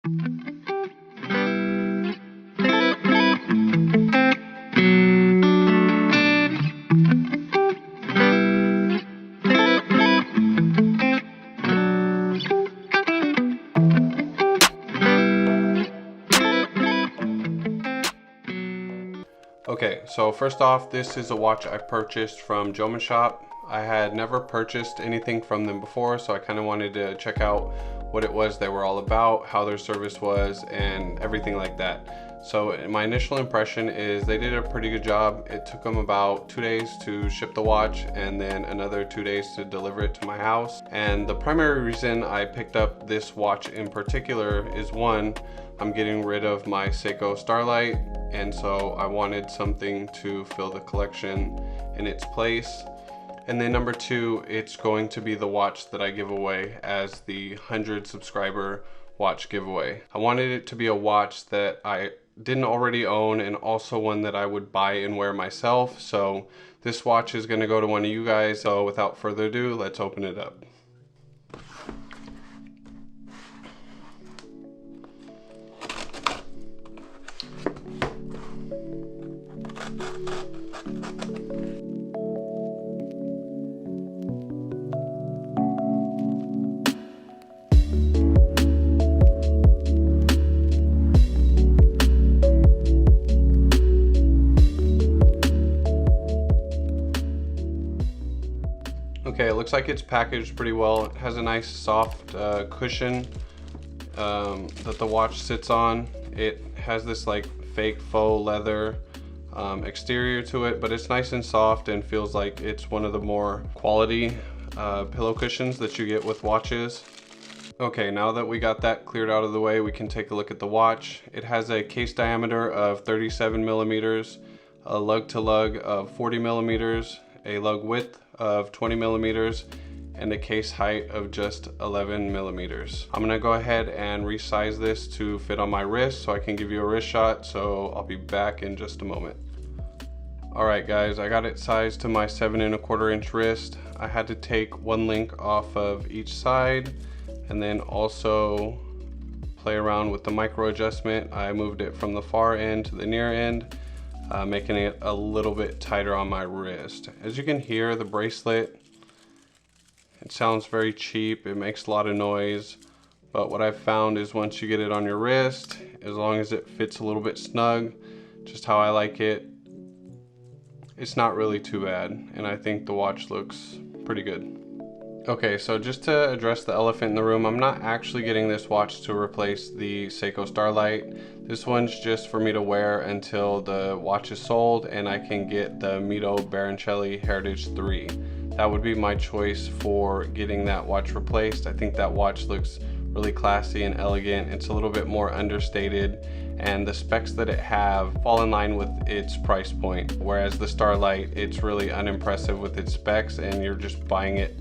Okay, so first off, this is a watch I purchased from Joma Shop. I had never purchased anything from them before, so I kind of wanted to check out what it was they were all about, how their service was, and everything like that. So my initial impression is they did a pretty good job. It took them about 2 days to ship the watch and then another 2 days to deliver it to my house. And the primary reason I picked up this watch in particular is, one, I'm getting rid of my Seiko Starlight, and so I wanted something to fill the collection in its place. And then number two, it's going to be the watch that I give away as the 100 subscriber watch giveaway. I wanted it to be a watch that I didn't already own, and also one that I would buy and wear myself. So this watch is going to go to one of you guys. So without further ado, let's open it up. Okay, it looks like it's packaged pretty well. It has a nice soft cushion that the watch sits on. It has this like fake faux leather exterior to it, but it's nice and soft and feels like it's one of the more quality pillow cushions that you get with watches. Okay, now that we got that cleared out of the way, we can take a look at the watch. It has a case diameter of 37 millimeters, a lug to lug of 40 millimeters, a lug width of 20 millimeters, and a case height of just 11 millimeters. I'm gonna go ahead and resize this to fit on my wrist so I can give you a wrist shot, so I'll be back in just a moment. All right guys, I got it sized to my 7 1/4 inch wrist. I had to take one link off of each side and then also play around with the micro adjustment. I moved it from the far end to the near end, making it a little bit tighter on my wrist. As you can hear, the bracelet, it sounds very cheap. It makes a lot of noise, but what I've found is once you get it on your wrist, as long as it fits a little bit snug, just how I like it, it's not really too bad, and I think the watch looks pretty good. Okay, so just to address the elephant in the room, I'm not actually getting this watch to replace the Seiko Starlight. This one's just for me to wear until the watch is sold and I can get the Mito Baroncelli Heritage 3. That would be my choice for getting that watch replaced. I think that watch looks really classy and elegant. It's a little bit more understated, and the specs that it have fall in line with its price point. Whereas the Starlight, it's really unimpressive with its specs, and you're just buying it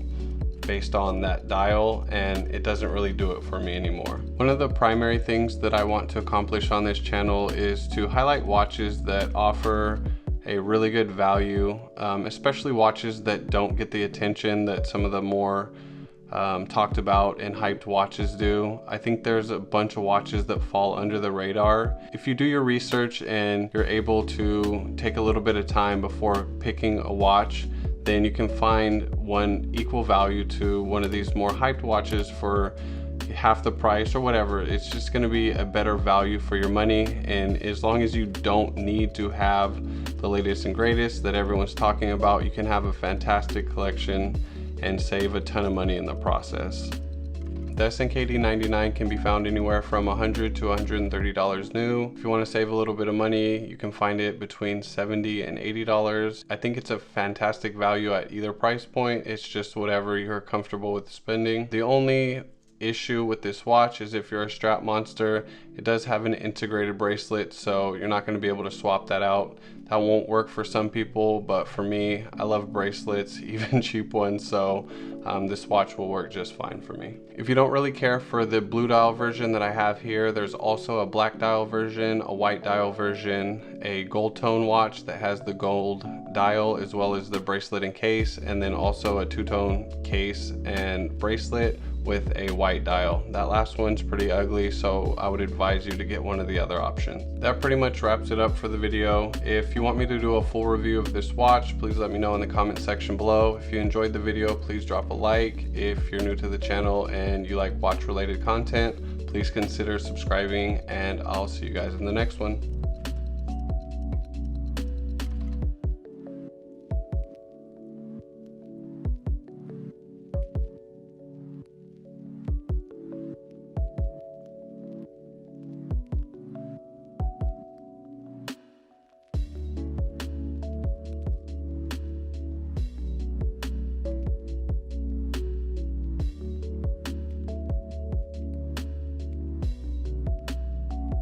based on that dial, and it doesn't really do it for me anymore. One of the primary things that I want to accomplish on this channel is to highlight watches that offer a really good value, especially watches that don't get the attention that some of the more talked about and hyped watches do. I think there's a bunch of watches that fall under the radar. If you do your research and you're able to take a little bit of time before picking a watch, then you can find one equal value to one of these more hyped watches for half the price or whatever. It's just going to be a better value for your money, and as long as you don't need to have the latest and greatest that everyone's talking about, you can have a fantastic collection and save a ton of money in the process. The SNKD99 can be found anywhere from $100 to $130 new. If you want to save a little bit of money, you can find it between $70 and $80. I think it's a fantastic value at either price point. It's just whatever you're comfortable with spending. The only issue with this watch is if you're a strap monster, it does have an integrated bracelet, so you're not going to be able to swap that out. That won't work for some people, but for me, I love bracelets, even cheap ones, so this watch will work just fine for me. If you don't really care for the blue dial version that I have here, there's also a black dial version, a white dial version, a gold tone watch that has the gold dial as well as the bracelet and case, and then also a two-tone case and bracelet with a white dial. That last one's pretty ugly, so I would advise you to get one of the other options. That pretty much wraps it up for the video. If you want me to do a full review of this watch, please let me know in the comment section below. If you enjoyed the video, please drop a like. If you're new to the channel and you like watch related content, please consider subscribing, and I'll see you guys in the next one.